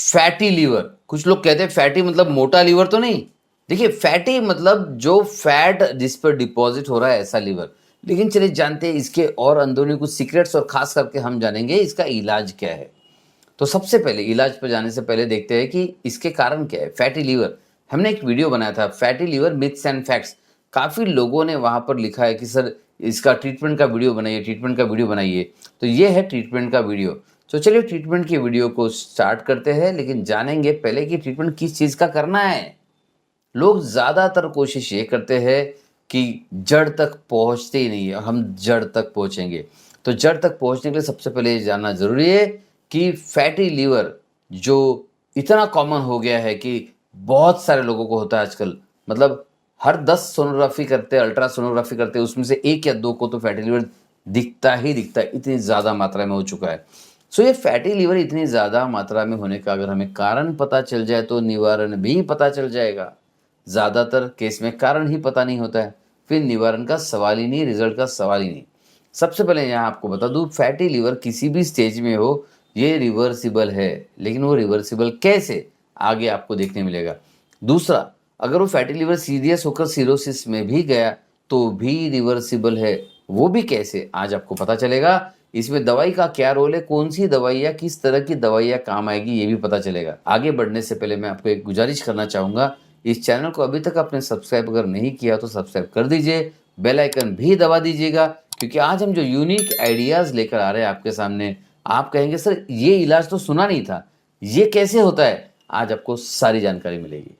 Fatty liver, कुछ लोग कहते हैं फैटी मतलब मोटा लीवर तो नहीं। देखिए फैटी मतलब जो फैट जिस पर डिपॉजिट हो रहा है ऐसा लीवर। लेकिन चलिए जानते हैं इसके और अंदरूनी कुछ सीक्रेट्स और खास करके हम जानेंगे इसका इलाज क्या है। तो सबसे पहले इलाज पर जाने से पहले देखते हैं कि इसके कारण क्या है फैटी लीवर। हमने एक वीडियो बनाया था fatty liver myths and facts. काफ़ी लोगों ने वहाँ पर लिखा है कि सर इसका ट्रीटमेंट का वीडियो बनाइए, ट्रीटमेंट का वीडियो बनाइए। तो ये है ट्रीटमेंट का वीडियो। तो चलिए ट्रीटमेंट की वीडियो को स्टार्ट करते हैं, लेकिन जानेंगे पहले कि ट्रीटमेंट किस चीज़ का करना है। लोग ज़्यादातर कोशिश ये करते हैं कि जड़ तक पहुँचते ही नहीं है, हम जड़ तक पहुँचेंगे। तो जड़ तक पहुँचने के लिए सबसे पहले ये जानना ज़रूरी है कि फैटी लीवर जो इतना कॉमन हो गया है कि बहुत सारे लोगों को होता है आजकल। मतलब हर 10 सोनोग्राफी करते हैं, अल्ट्रासोनोग्राफी करते हैं, उसमें से 1 या 2 को तो फैटी लीवर दिखता ही दिखता है, इतनी ज़्यादा मात्रा में हो चुका है। सो ये फैटी लीवर इतनी ज़्यादा मात्रा में होने का अगर हमें कारण पता चल जाए तो निवारण भी पता चल जाएगा। ज़्यादातर केस में कारण ही पता नहीं होता है, फिर निवारण का सवाल ही नहीं, रिजल्ट का सवाल ही नहीं। सबसे पहले यहाँ आपको बता दूँ फैटी लीवर किसी भी स्टेज में हो ये रिवर्सिबल है, लेकिन वो रिवर्सिबल कैसे आगे आपको देखने मिलेगा। दूसरा, अगर वो फैटी लीवर सीरियस होकर सिरोसिस में भी गया तो भी रिवर्सिबल है, वो भी कैसे आज आपको पता चलेगा। इसमें दवाई का क्या रोल है, कौन सी दवाइयाँ किस तरह की दवाइयाँ काम आएगी ये भी पता चलेगा। आगे बढ़ने से पहले मैं आपको एक गुजारिश करना चाहूँगा, इस चैनल को अभी तक आपने सब्सक्राइब अगर नहीं किया तो सब्सक्राइब कर दीजिए, बेल आइकन भी दबा दीजिएगा, क्योंकि आज हम जो यूनिक आइडियाज़ लेकर आ रहे हैं आपके सामने, आप कहेंगे सर ये इलाज तो सुना नहीं था, ये कैसे होता है, आज आपको सारी जानकारी मिलेगी।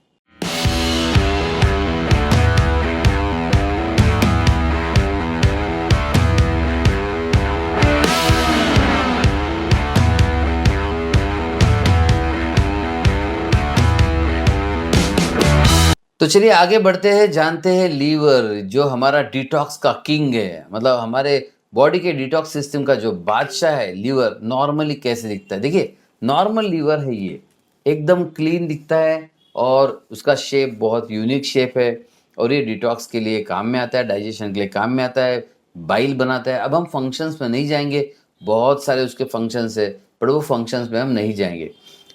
तो चलिए आगे बढ़ते हैं, जानते हैं लीवर जो हमारा डिटॉक्स का किंग है, मतलब हमारे बॉडी के डिटॉक्स सिस्टम का जो बादशाह है लीवर, नॉर्मली कैसे दिखता है। देखिए नॉर्मल लीवर है ये, एकदम क्लीन दिखता है और उसका शेप बहुत यूनिक शेप है और ये डिटॉक्स के लिए काम में आता है, डाइजेशन के लिए काम में आता है, बाइल बनाता है। अब हम फंक्शंस में नहीं जाएंगे, बहुत सारे उसके फंक्शंस है, पर वो फंक्शंस में हम नहीं जाएंगे।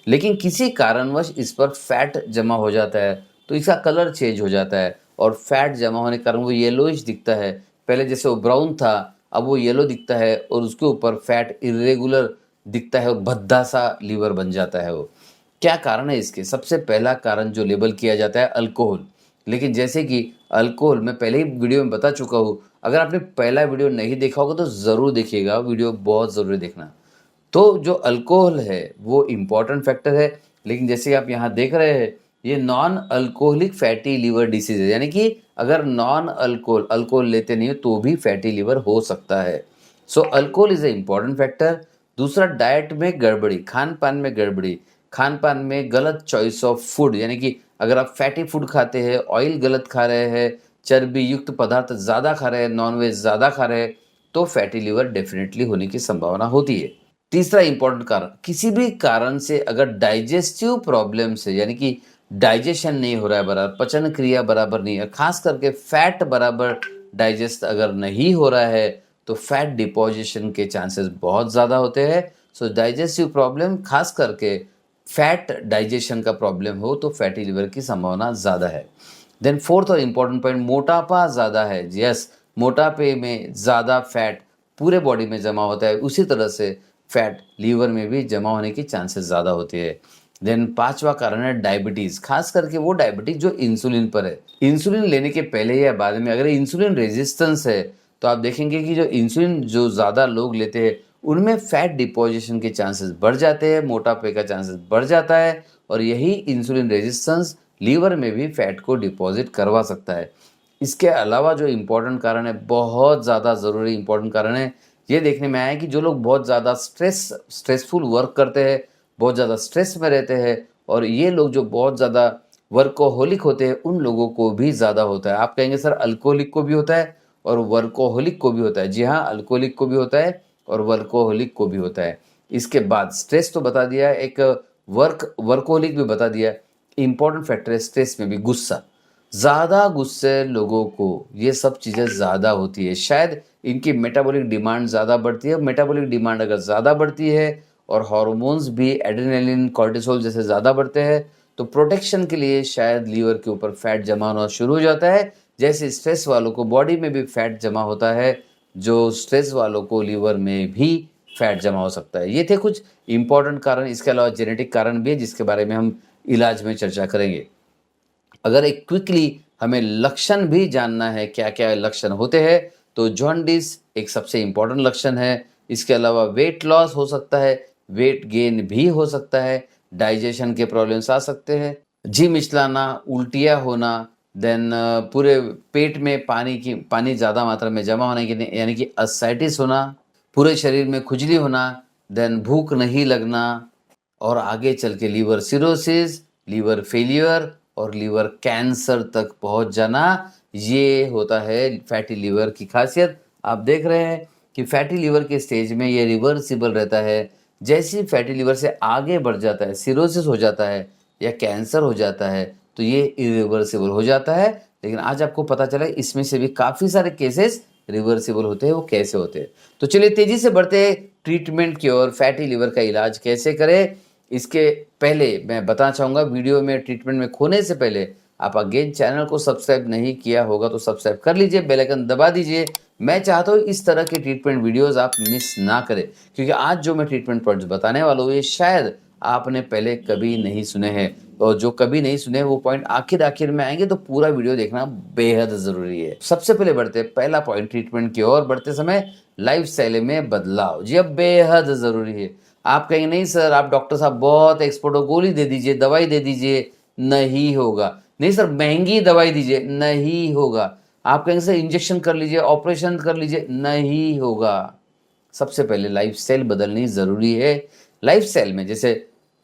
लेकिन किसी कारणवश इस पर फैट जमा हो जाता है तो इसका कलर चेंज हो जाता है और फैट जमा होने के कारण वो येलोइश दिखता है। पहले जैसे वो ब्राउन था अब वो येलो दिखता है और उसके ऊपर फैट इरेगुलर दिखता है और भद्दा सा लीवर बन जाता है। वो क्या कारण है इसके? सबसे पहला कारण जो लेबल किया जाता है अल्कोहल। लेकिन जैसे कि अल्कोहल मैं पहले ही वीडियो में बता चुका हूँ, अगर आपने पहला वीडियो नहीं देखा होगा तो ज़रूर देखिएगा, वीडियो बहुत ज़रूरी देखना। तो जो अल्कोहल है वो इम्पॉर्टेंट फैक्टर है, लेकिन जैसे आप यहाँ देख रहे हैं ये non alcoholic fatty liver disease है, यानी कि अगर नॉन अल्कोहल लेते नहीं हो तो भी फैटी लीवर हो सकता है। So alcohol is a important factor. दूसरा, डाइट में गड़बड़ी, खान पान में गड़बड़ी, खान पान में गलत चॉइस ऑफ फूड, यानी कि अगर आप फैटी फूड खाते हैं, ऑयल गलत खा रहे हैं, चर्बी युक्त पदार्थ ज़्यादा खा रहे हैं, नॉनवेज ज़्यादा खा रहे हैं, तो फैटी लीवर डेफिनेटली होने की संभावना होती है। तीसरा इंपॉर्टेंट कारण, किसी भी कारण से अगर डाइजेस्टिव प्रॉब्लम से, यानी कि डाइजेशन नहीं हो रहा है बराबर, पचन क्रिया बराबर नहीं है, खास करके फैट बराबर डाइजेस्ट अगर नहीं हो रहा है तो फैट डिपोजिशन के चांसेस बहुत ज़्यादा होते हैं। सो डाइजेस्टिव प्रॉब्लम, खास करके फैट डाइजेशन का प्रॉब्लम हो तो फैटी लिवर की संभावना ज़्यादा है। देन फोर्थ और इम्पॉर्टेंट पॉइंट, मोटापा ज़्यादा है। यस, मोटापे में ज़्यादा फैट पूरे बॉडी में जमा होता है, उसी तरह से फैट लीवर में भी जमा होने की चांसेस ज़्यादा होते हैं। देन पांचवा कारण है डायबिटीज़, खास करके वो डायबिटीज़ जो इंसुलिन पर है। इंसुलिन लेने के पहले या बाद में अगर इंसुलिन रेजिस्टेंस है तो आप देखेंगे कि जो इंसुलिन जो ज़्यादा लोग लेते हैं उनमें फैट डिपोजिशन के चांसेस बढ़ जाते हैं, मोटापे का चांसेस बढ़ जाता है और यही इंसुलिन रेजिस्टेंस लीवर में भी फैट को डिपॉजिट करवा सकता है। इसके अलावा जो इम्पोर्टेंट कारण है, बहुत ज़्यादा ज़रूरी इम्पोर्टेंट कारण है, ये देखने में आया है कि जो लोग बहुत ज़्यादा स्ट्रेसफुल वर्क करते हैं, बहुत ज़्यादा स्ट्रेस में रहते हैं और ये लोग जो बहुत ज़्यादा वर्कोहोलिक होते हैं उन लोगों को भी ज़्यादा होता है। आप कहेंगे सर अल्कोहलिक को भी होता है और वर्कोहोलिक को भी होता है। जी हाँ, अल्कोहलिक को भी होता है और वर्कोहोलिक को भी होता है। इसके बाद स्ट्रेस तो बता दिया, एक वर्कोहोलिक भी बता दिया। इम्पॉर्टेंट फैक्टर है स्ट्रेस में भी गुस्सा। ज़्यादा गुस्से लोगों को ये सब चीज़ें ज़्यादा होती है, शायद इनकी मेटाबॉलिक डिमांड ज़्यादा बढ़ती है। मेटाबॉलिक डिमांड अगर ज़्यादा बढ़ती है और हार्मोन्स भी एड्रेनलिन, कॉर्टिसोल जैसे ज़्यादा बढ़ते हैं। तो प्रोटेक्शन के लिए शायद लीवर के ऊपर फैट जमा होना शुरू हो जाता है। जैसे स्ट्रेस वालों को बॉडी में भी फैट जमा होता है, जो स्ट्रेस वालों को लीवर में भी फैट जमा हो सकता है। ये थे कुछ इंपॉर्टेंट कारण। इसके अलावा जेनेटिक कारण भी है जिसके बारे में हम इलाज में चर्चा करेंगे। अगर एक क्विकली हमें लक्षण भी जानना है, क्या क्या लक्षण होते हैं, तो जॉन्डिस एक सबसे इंपॉर्टेंट लक्षण है। इसके अलावा वेट लॉस हो सकता है, वेट गेन भी हो सकता है, डाइजेशन के प्रॉब्लम्स आ सकते हैं, जी मिचलाना, उल्टियाँ होना, देन पूरे पेट में पानी ज़्यादा मात्रा में जमा होने की यानी कि अससाइटिस होना, पूरे शरीर में खुजली होना, देन भूख नहीं लगना, और आगे चल के लीवर सिरोसिस, लीवर फेलियर और लीवर कैंसर तक पहुंच जाना। ये होता है फैटी लीवर की खासियत। आप देख रहे हैं कि फैटी लीवर के स्टेज में ये रिवर्सिबल रहता है। जैसे ही फैटी लीवर से आगे बढ़ जाता है, सिरोसिस हो जाता है या कैंसर हो जाता है, तो ये इरिवर्सिबल हो जाता है। लेकिन आज आपको पता चला इसमें से भी काफ़ी सारे केसेस रिवर्सिबल होते हैं। वो कैसे होते हैं, तो चलिए तेज़ी से बढ़ते हैं ट्रीटमेंट की ओर। फैटी लीवर का इलाज कैसे करें, इसके पहले मैं बताना चाहूँगा, वीडियो में ट्रीटमेंट में खोने से पहले आप अगेन चैनल को सब्सक्राइब नहीं किया होगा तो सब्सक्राइब कर लीजिए, बेल आइकन दबा दीजिए। मैं चाहता हूँ इस तरह के ट्रीटमेंट वीडियोस आप मिस ना करें, क्योंकि आज जो मैं ट्रीटमेंट पॉइंट्स बताने वाला हूँ ये शायद आपने पहले कभी नहीं सुने हैं, और जो कभी नहीं सुने वो पॉइंट आखिर में आएंगे, तो पूरा वीडियो देखना बेहद ज़रूरी है। सबसे पहले बढ़ते हैं पहला पॉइंट ट्रीटमेंट की ओर बढ़ते समय, लाइफ स्टाइल में बदलाव। जी अब बेहद ज़रूरी है। आप कहेंगे नहीं सर आप डॉक्टर साहब बहुत एक्सपर्ट हो, गोली दे दीजिए, दवाई दे दीजिए, नहीं होगा। नहीं सर महंगी दवाई दीजिए, नहीं होगा। आप कहेंगे सर इंजेक्शन कर लीजिए, ऑपरेशन कर लीजिए, नहीं होगा। सबसे पहले लाइफस्टाइल बदलनी ज़रूरी है। लाइफस्टाइल में जैसे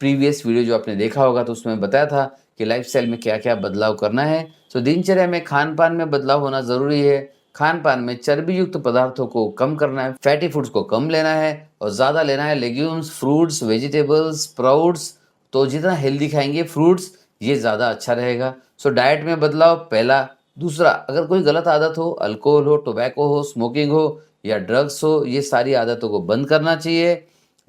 प्रीवियस वीडियो जो आपने देखा होगा तो उसमें बताया था कि लाइफस्टाइल में क्या क्या बदलाव करना है। तो दिनचर्या में खान पान में बदलाव होना ज़रूरी है। खान पान में चर्बी युक्त पदार्थों को कम करना है, फैटी फूड्स को कम लेना है और ज़्यादा लेना है लेग्यूम्स, फ्रूट्स, वेजिटेबल्स, स्प्राउट्स। तो जितना हेल्दी खाएंगे फ्रूट्स, ये ज़्यादा अच्छा रहेगा। सो डाइट में बदलाव पहला। दूसरा, अगर कोई गलत आदत हो, अल्कोहल हो, टोबैको हो, स्मोकिंग हो या ड्रग्स हो, ये सारी आदतों को बंद करना चाहिए।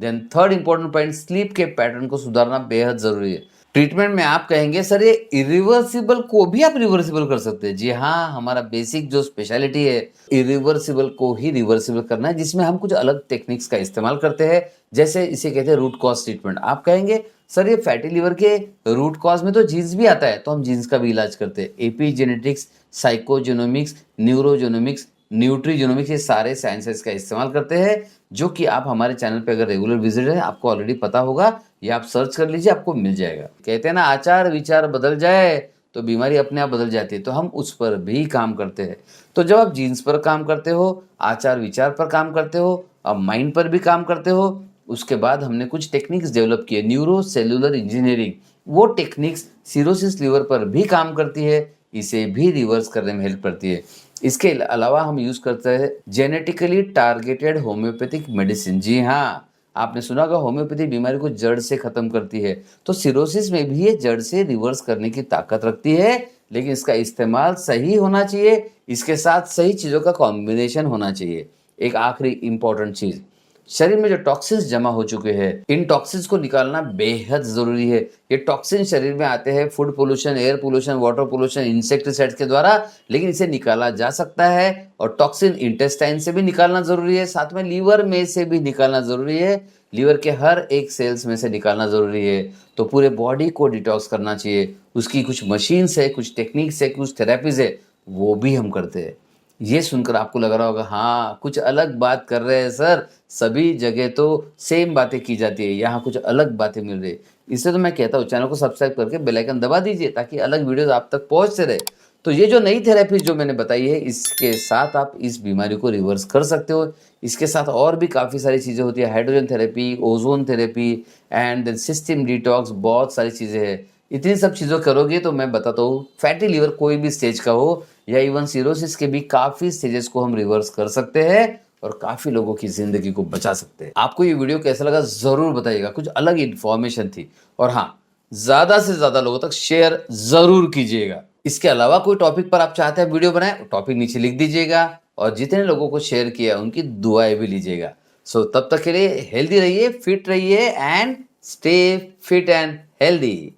Then third important point, sleep के पैटर्न को सुधारना बेहद ज़रूरी है। ट्रीटमेंट में आप कहेंगे सर ये इरिवर्सिबल को भी आप रिवर्सिबल कर सकते हैं। जी हाँ, हमारा बेसिक जो स्पेशलिटी है इरिवर्सिबल को ही रिवर्सिबल करना है, जिसमें हम कुछ अलग टेक्निक्स का इस्तेमाल करते हैं। जैसे इसे कहते हैं रूट कॉज ट्रीटमेंट। आप कहेंगे सर ये फैटी लिवर के रूट कॉज में तो जीन्स भी आता है, तो हम जीन्स का भी इलाज करते हैं। एपीजेनेटिक्स, साइकोजेनोमिक्स, न्यूरोजेनोमिक्स, न्यूट्रीजेनोमिक्स, ये सारे साइंसेस का इस्तेमाल करते हैं, जो कि आप हमारे चैनल पे अगर रेगुलर विजिट है आपको ऑलरेडी पता होगा, या आप सर्च कर लीजिए, आपको मिल जाएगा। कहते हैं ना आचार विचार बदल जाए तो बीमारी अपने आप बदल जाती है, तो हम उस पर भी काम करते हैं। तो जब आप जीन्स पर काम करते हो, आचार विचार पर काम करते हो, अब माइंड पर भी काम करते हो, उसके बाद हमने कुछ टेक्निक्स डेवलप किए, न्यूरो सेलुलर इंजीनियरिंग। वो टेक्निक्स सिरोसिस लीवर पर भी काम करती है, इसे भी रिवर्स करने में हेल्प करती है। इसके अलावा हम यूज़ करते हैं जेनेटिकली टारगेटेड होम्योपैथिक मेडिसिन। जी हाँ, आपने सुना होगा होम्योपैथी बीमारी को जड़ से ख़त्म करती है, तो सिरोसिस में भी ये जड़ से रिवर्स करने की ताकत रखती है, लेकिन इसका इस्तेमाल सही होना चाहिए, इसके साथ सही चीज़ों का कॉम्बिनेशन होना चाहिए। एक आखिरी इंपॉर्टेंट चीज़, शरीर में जो टॉक्सिन्स जमा हो चुके हैं, इन टॉक्सिन्स को निकालना बेहद ज़रूरी है। ये टॉक्सिन शरीर में आते हैं food pollution, air pollution, water pollution, insecticides के द्वारा, लेकिन इसे निकाला जा सकता है। और टॉक्सिन इंटेस्टाइन से भी निकालना ज़रूरी है, साथ में लीवर में से भी निकालना ज़रूरी है, लीवर के हर एक सेल्स में से निकालना ज़रूरी है। तो पूरे बॉडी को डिटॉक्स करना चाहिए। उसकी कुछ मशीन्स है, कुछ टेक्निक्स है, कुछ थेरेपीज़ है, वो भी हम करते हैं। ये सुनकर आपको लग रहा होगा हाँ कुछ अलग बात कर रहे हैं सर, सभी जगह तो सेम बातें की जाती है, यहाँ कुछ अलग बातें मिल रही है। इसलिए तो मैं कहता हूँ चैनल को सब्सक्राइब करके बेल आइकन दबा दीजिए, ताकि अलग वीडियोस आप तक पहुँचते रहे। तो ये जो नई थेरेपी जो मैंने बताई है, इसके साथ आप इस बीमारी को रिवर्स कर सकते हो। इसके साथ और भी काफ़ी सारी चीज़ें होती है, hydrogen therapy, ozone therapy and then system detox, बहुत सारी चीज़ें हैं। इतनी सब चीज़ों करोगे तो मैं बताता हूँ फैटी लीवर कोई भी स्टेज का हो या इवन सिरोसिस के भी काफ़ी स्टेजेस को हम रिवर्स कर सकते हैं और काफ़ी लोगों की ज़िंदगी को बचा सकते हैं। आपको ये वीडियो कैसा लगा ज़रूर बताइएगा, कुछ अलग इन्फॉर्मेशन थी। और हाँ, ज़्यादा से ज़्यादा लोगों तक शेयर ज़रूर कीजिएगा। इसके अलावा कोई टॉपिक पर आप चाहते हैं वीडियो बनाए, टॉपिक नीचे लिख दीजिएगा और जितने लोगों को शेयर किया उनकी दुआएं भी लीजिएगा। सो तब तक के लिए हेल्दी रहिए, फिट रहिए and stay fit and healthy.